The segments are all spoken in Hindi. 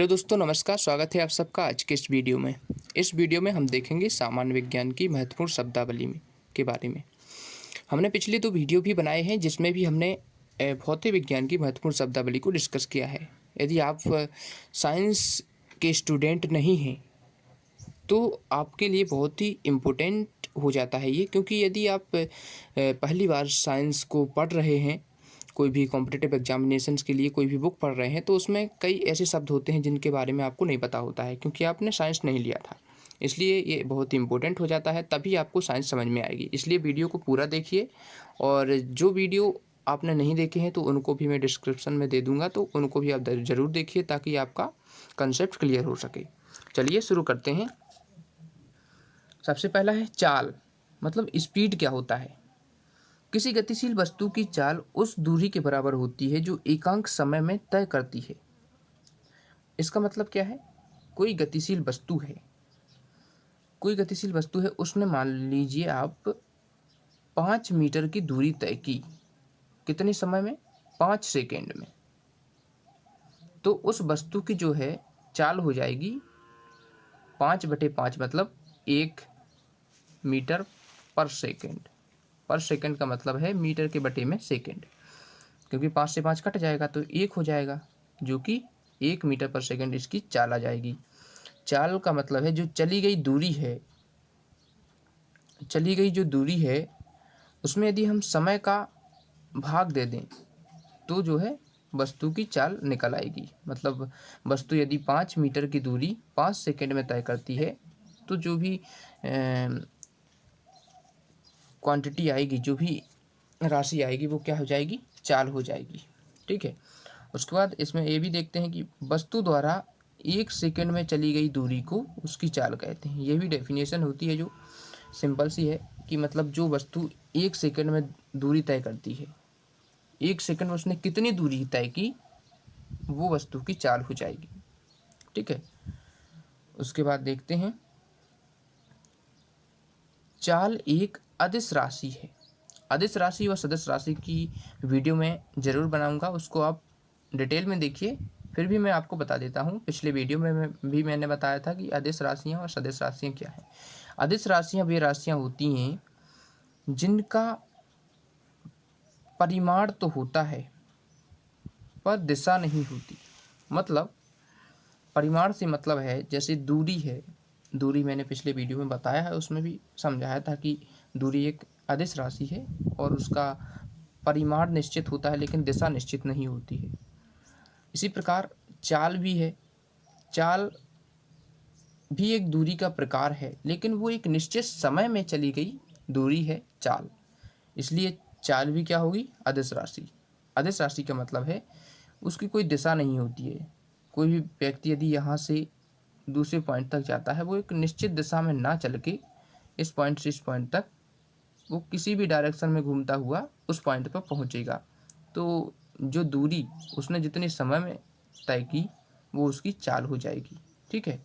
हेलो दोस्तों, नमस्कार। स्वागत है आप सबका आज के इस वीडियो में। इस वीडियो में हम देखेंगे सामान्य विज्ञान की महत्वपूर्ण शब्दावली के बारे में। हमने पिछले 2 वीडियो भी बनाए हैं जिसमें भी हमने भौतिक विज्ञान की महत्वपूर्ण शब्दावली को डिस्कस किया है। यदि आप साइंस के स्टूडेंट नहीं हैं तो आपके लिए बहुत ही इम्पोर्टेंट हो जाता है ये, क्योंकि यदि आप पहली बार साइंस को पढ़ रहे हैं, कोई भी कॉम्पिटिटिव एग्जामिनेशंस के लिए कोई भी बुक पढ़ रहे हैं, तो उसमें कई ऐसे शब्द होते हैं जिनके बारे में आपको नहीं पता होता है, क्योंकि आपने साइंस नहीं लिया था। इसलिए ये बहुत ही इम्पोर्टेंट हो जाता है, तभी आपको साइंस समझ में आएगी। इसलिए वीडियो को पूरा देखिए, और जो वीडियो आपने नहीं देखे हैं तो उनको भी मैं डिस्क्रिप्शन में दे दूँगा, तो उनको भी आप ज़रूर देखिए ताकि आपका कंसेप्ट क्लियर हो सके। चलिए शुरू करते हैं। सबसे पहला है चाल, मतलब स्पीड क्या होता है। किसी गतिशील वस्तु की चाल उस दूरी के बराबर होती है जो एकांक समय में तय करती है। इसका मतलब क्या है? कोई गतिशील वस्तु है, उसने मान लीजिए आप 5 मीटर की दूरी तय की। कितने समय में? 5 सेकेंड में। तो उस वस्तु की जो है चाल हो जाएगी 5/5, मतलब 1 मीटर पर सेकेंड। पर सेकंड का मतलब है मीटर के बटे में सेकंड, क्योंकि 5 से 5 कट जाएगा तो 1 हो जाएगा, जो कि 1 मीटर पर सेकंड इसकी चाल आ जाएगी। चाल का मतलब है जो चली गई दूरी है उसमें यदि हम समय का भाग दे दें तो जो है वस्तु की चाल निकल आएगी। मतलब वस्तु यदि 5 मीटर की दूरी 5 सेकंड में तय करती है तो जो भी क्वांटिटी आएगी, जो भी राशि आएगी, वो क्या हो जाएगी? चाल हो जाएगी। ठीक है। उसके बाद इसमें ये भी देखते हैं कि वस्तु द्वारा 1 सेकंड में चली गई दूरी को उसकी चाल कहते हैं। ये भी डेफिनेशन होती है जो सिंपल सी है कि मतलब जो वस्तु 1 सेकंड में दूरी तय करती है, 1 सेकंड में उसने कितनी दूरी तय की, वो वस्तु की चाल हो जाएगी। ठीक है। उसके बाद देखते हैं, चाल एक अदिश राशि है। अदिश राशि और सदिश राशि की वीडियो में ज़रूर बनाऊंगा, उसको आप डिटेल में देखिए। फिर भी मैं आपको बता देता हूँ, पिछले वीडियो में मैंने बताया था कि अदिश राशियाँ और सदिश राशियाँ क्या हैं। अदिश राशियाँ वे राशियाँ होती हैं जिनका परिमाण तो होता है पर दिशा नहीं होती। मतलब परिमाण से मतलब है, जैसे दूरी है, दूरी मैंने पिछले वीडियो में बताया है, उसमें भी समझाया था कि दूरी एक अदिश राशि है और उसका परिमाण निश्चित होता है लेकिन दिशा निश्चित नहीं होती है। इसी प्रकार चाल भी है। चाल भी एक दूरी का प्रकार है, लेकिन वो एक निश्चित समय में चली गई दूरी है चाल। इसलिए चाल भी क्या होगी? अदिश राशि। अदिश राशि का मतलब है उसकी कोई दिशा नहीं होती है। कोई भी व्यक्ति यदि यहाँ से दूसरे पॉइंट तक जाता है, वो एक निश्चित दिशा में ना चल के इस पॉइंट से इस पॉइंट तक वो किसी भी डायरेक्शन में घूमता हुआ उस पॉइंट पर पहुँचेगा। तो जो दूरी उसने जितने समय में तय की वो उसकी चाल हो जाएगी। ठीक है।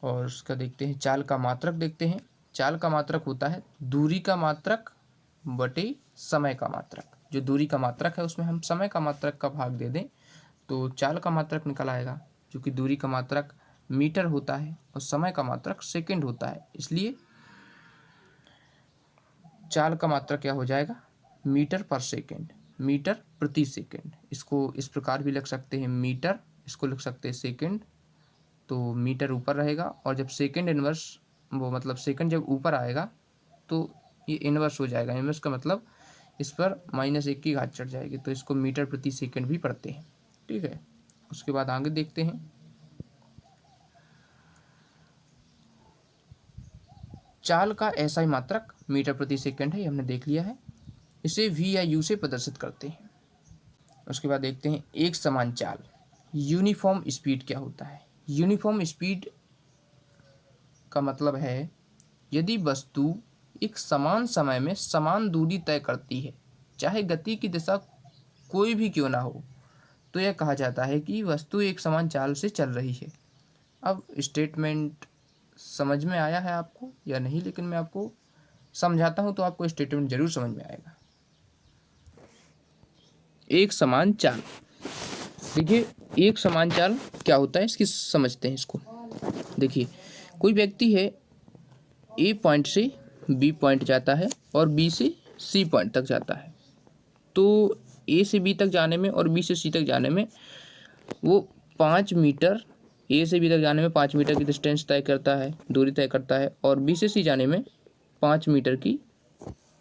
और उसका देखते हैं, चाल का मात्रक देखते हैं। चाल का मात्रक होता है दूरी का मात्रक बटे समय का मात्रक। जो दूरी का मात्रक है उसमें हम समय का मात्रक का भाग दे दें तो चाल का मात्रक निकल आएगा, जो कि दूरी का मात्रक मीटर होता है और समय का मात्रक सेकंड होता है। इसलिए चाल का मात्रक क्या हो जाएगा? मीटर पर सेकंड, मीटर प्रति सेकंड। इसको इस प्रकार भी लिख सकते हैं मीटर, इसको लिख सकते हैं सेकंड। तो मीटर ऊपर रहेगा और जब सेकंड इनवर्स, वो मतलब सेकंड जब ऊपर आएगा तो ये इनवर्स हो जाएगा। इनवर्स का मतलब इस पर -1 की घात चढ़ जाएगी, तो इसको मीटर प्रति सेकंड भी पढ़ते हैं। ठीक है। उसके बाद आगे देखते हैं, चाल का ऐसा ही मात्रक मीटर प्रति सेकंड है, ये हमने देख लिया है। इसे वी या यू से प्रदर्शित करते हैं। उसके बाद देखते हैं एक समान चाल, यूनिफॉर्म स्पीड क्या होता है। यूनिफॉर्म स्पीड का मतलब है यदि वस्तु एक समान समय में समान दूरी तय करती है, चाहे गति की दिशा कोई भी क्यों ना हो, तो यह कहा जाता है कि वस्तु एक समान चाल से चल रही है। अब स्टेटमेंट समझ में आया है आपको या नहीं, लेकिन मैं आपको समझाता हूं तो आपको स्टेटमेंट जरूर समझ में आएगा। एक समान चाल, देखिए, एक समान चाल क्या होता है इसकी समझते हैं इसको। देखिए, कोई व्यक्ति है, ए पॉइंट से बी पॉइंट जाता है और बी से सी पॉइंट तक जाता है। तो ए से बी तक जाने में और बी से सी तक जाने में वो 5 मीटर, ए से बी तक जाने में 5 मीटर की डिस्टेंस तय करता है, दूरी तय करता है, और बी से सी जाने में 5 मीटर की,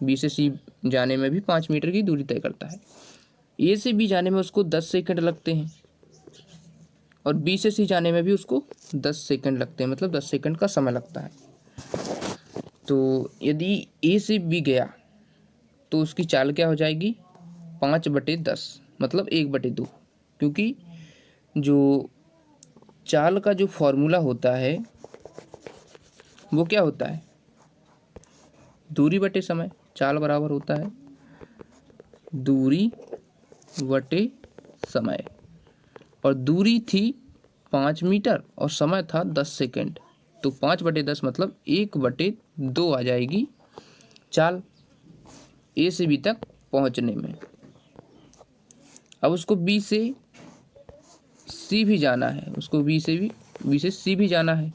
बी से सी जाने में भी 5 मीटर की दूरी तय करता है। ए से बी जाने में उसको 10 सेकंड लगते हैं और बी से सी जाने में भी उसको 10 सेकंड लगते हैं, मतलब 10 सेकंड का समय लगता है। तो यदि ए से बी गया तो उसकी चाल क्या हो जाएगी, 5/10, मतलब 1/2, क्योंकि जो चाल का जो फॉर्मूला होता है वो क्या होता है, दूरी बटे समय। चाल बराबर होता है दूरी बटे समय, और दूरी थी 5 मीटर और समय था 10 सेकंड। तो 5/10 मतलब 1/2 आ जाएगी चाल ए से बी तक पहुंचने में। अब उसको बी से सी भी जाना है, उसको बी से सी भी जाना है।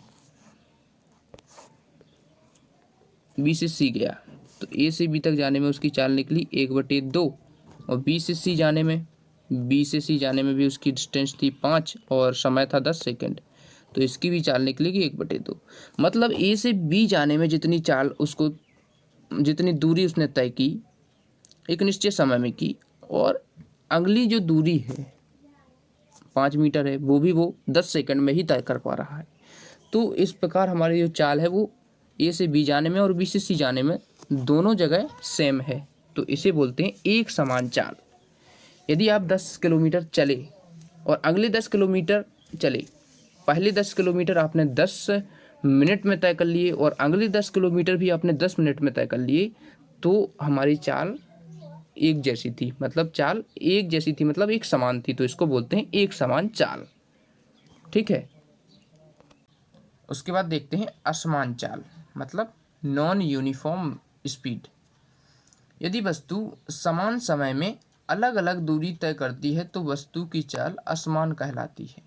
बी से सी गया तो ए से बी तक जाने में उसकी चाल निकली 1/2, और बी से सी जाने में भी उसकी डिस्टेंस थी 5 और समय था 10 सेकंड, तो इसकी भी चाल निकलेगी 1/2। मतलब ए से बी जाने में जितनी चाल उसको, जितनी दूरी उसने तय की एक निश्चित समय में की, और अगली जो दूरी है 5 मीटर है वो 10 सेकंड में ही तय कर पा रहा है। तो इस प्रकार हमारी जो चाल है वो ए से बी जाने में और बी से सी जाने में दोनों जगह सेम है, तो इसे बोलते हैं एक समान चाल। यदि आप 10 किलोमीटर चले और अगले 10 किलोमीटर चले, पहले 10 किलोमीटर आपने 10 मिनट में तय कर लिए और अगले 10 किलोमीटर भी आपने 10 मिनट में तय कर लिए, तो हमारी चाल एक जैसी थी, मतलब चाल एक जैसी थी, मतलब एक समान थी, तो इसको बोलते हैं एक समान चाल। ठीक है। उसके बाद देखते हैं असमान चाल, मतलब नॉन यूनिफॉर्म स्पीड। यदि वस्तु समान समय में अलग अलग दूरी तय करती है तो वस्तु की चाल असमान कहलाती है।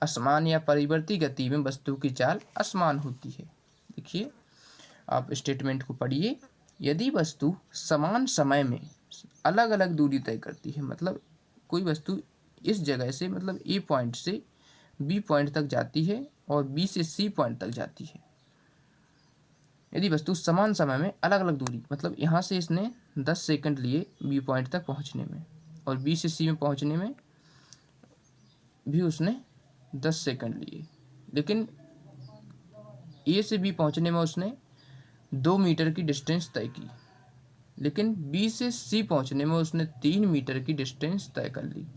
असमान या परिवर्ती गति में वस्तु की चाल असमान होती है। देखिए, आप स्टेटमेंट को पढ़िए। यदि वस्तु समान समय में अलग अलग दूरी तय करती है, मतलब कोई वस्तु इस जगह से, मतलब ए पॉइंट से बी पॉइंट तक जाती है और बी से सी पॉइंट तक जाती है। यदि वस्तु समान समय में अलग अलग दूरी, मतलब यहाँ से इसने 10 सेकंड लिए बी पॉइंट तक पहुँचने में, और बी से सी में पहुँचने में भी उसने 10 सेकंड लिए, लेकिन ए से बी पहुँचने में उसने 2 मीटर की डिस्टेंस तय की, लेकिन बी से सी पहुँचने में उसने 3 मीटर की डिस्टेंस तय कर ली।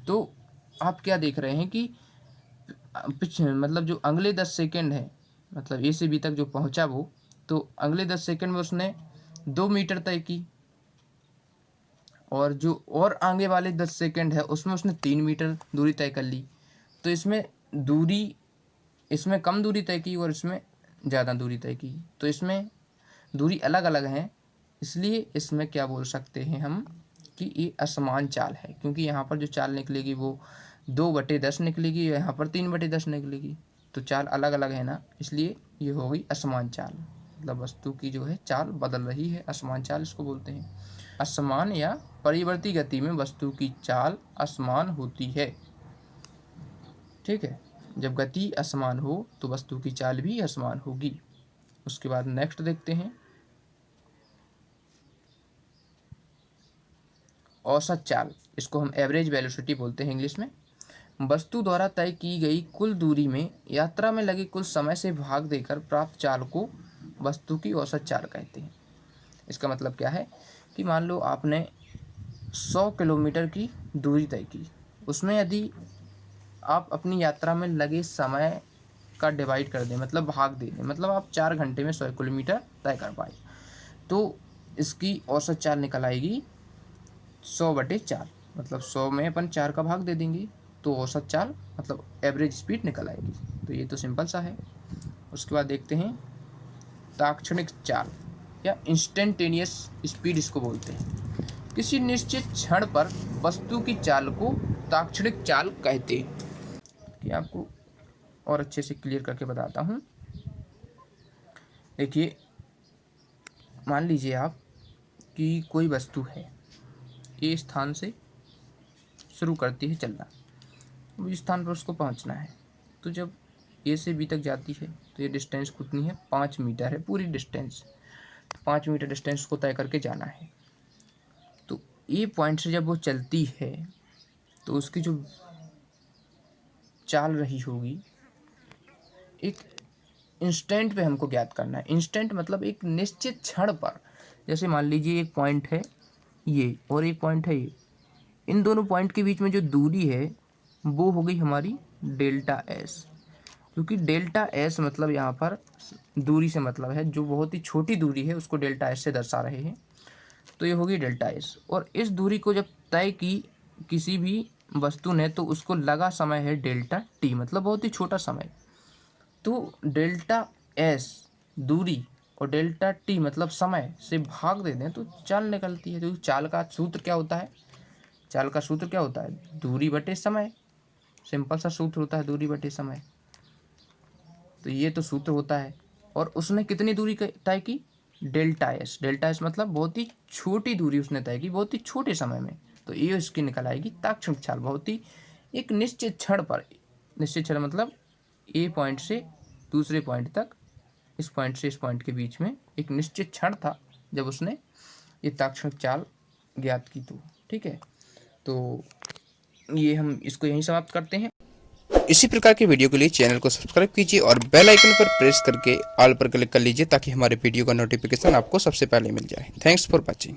तो आप क्या देख रहे हैं कि मतलब जो अगले 10 सेकंड है, मतलब ए से बी तक जो पहुंचा वो, तो अगले 10 सेकंड में उसने 2 मीटर तय की, और जो और आगे वाले 10 सेकंड है उसमें उसने 3 मीटर दूरी तय कर ली। तो इसमें कम दूरी तय की और इसमें ज़्यादा दूरी तय की, तो इसमें दूरी अलग अलग है, इसलिए इसमें क्या बोल सकते हैं हम कि ये असमान चाल है, क्योंकि यहाँ पर जो चाल निकलेगी वो 2/10 निकलेगी, यहाँ पर 3/10 निकलेगी, तो चाल अलग अलग है ना, इसलिए ये हो गई असमान चाल। मतलब वस्तु की जो है चाल बदल रही है, असमान चाल इसको बोलते हैं। असमान या परिवर्ती गति में वस्तु की चाल असमान होती है। ठीक है, जब गति असमान हो तो वस्तु की चाल भी असमान होगी। उसके बाद नेक्स्ट देखते हैं औसत चाल, इसको हम एवरेज वेलोसिटी बोलते हैं इंग्लिश में। वस्तु द्वारा तय की गई कुल दूरी में यात्रा में लगे कुल समय से भाग देकर प्राप्त चाल को वस्तु की औसत चाल कहते हैं। इसका मतलब क्या है कि मान लो आपने 100 किलोमीटर की दूरी तय की, उसमें यदि आप अपनी यात्रा में लगे समय का डिवाइड कर दें, मतलब भाग दे दें, मतलब आप 4 घंटे में 100 किलोमीटर तय कर पाए, तो इसकी औसत चाल निकल आएगी 100/4, मतलब 100 में अपन 4 का भाग दे देंगे तो औसत चाल मतलब एवरेज स्पीड निकल आएगी। तो ये तो सिंपल सा है। उसके बाद देखते हैं तात्क्षणिक चाल या इंस्टेंटेनियस स्पीड इसको बोलते हैं। किसी निश्चित क्षण पर वस्तु की चाल को ताक्षणिक चाल कहते हैं। कि आपको और अच्छे से क्लियर करके बताता हूँ। देखिए, मान लीजिए आप कि कोई वस्तु है, ए स्थान से शुरू करती है चलना, इस स्थान पर उसको पहुंचना है। तो जब ए से बी तक जाती है तो ये डिस्टेंस कितनी है, 5 मीटर है पूरी डिस्टेंस। 5 मीटर डिस्टेंस को तय करके जाना है। तो ए पॉइंट से जब वो चलती है तो उसकी जो चाल रही होगी, एक इंस्टेंट पे हमको ज्ञात करना है। इंस्टेंट मतलब एक निश्चित क्षण पर। जैसे मान लीजिए एक पॉइंट है ये और एक पॉइंट है ये, इन दोनों पॉइंट के बीच में जो दूरी है वो हो गई हमारी डेल्टा एस। क्योंकि डेल्टा एस मतलब यहाँ पर दूरी से मतलब है, जो बहुत ही छोटी दूरी है उसको डेल्टा एस से दर्शा रहे हैं। तो ये होगी डेल्टा एस। और इस दूरी को जब तय की किसी भी वस्तु ने तो उसको लगा समय है डेल्टा टी, मतलब बहुत ही छोटा समय। तो डेल्टा एस दूरी और डेल्टा टी मतलब समय से भाग दे दें तो चाल निकलती है। तो चाल का सूत्र क्या होता है, चाल का सूत्र क्या होता है, दूरी बटे समय। सिंपल सा सूत्र होता है, दूरी बटे समय। तो ये तो सूत्र होता है। और उसने कितनी दूरी तय की, डेल्टा एस। डेल्टा एस मतलब बहुत ही छोटी दूरी उसने तय की, बहुत ही छोटे समय में। तो ये इसकी निकल आएगी ताक्षणिक चाल। बहुत ही एक निश्चित क्षण पर, निश्चित क्षण मतलब ए पॉइंट से दूसरे पॉइंट तक, इस पॉइंट से इस पॉइंट के बीच में एक निश्चित क्षण था जब उसने ये ताक्षणिक चाल ज्ञात की। तो ठीक है, तो ये हम इसको यहीं समाप्त करते हैं। इसी प्रकार के वीडियो के लिए चैनल को सब्सक्राइब कीजिए और बेल आइकन पर प्रेस करके ऑल पर क्लिक कर लीजिए ताकि हमारे वीडियो का नोटिफिकेशन आपको सबसे पहले मिल जाए। Thanks for watching.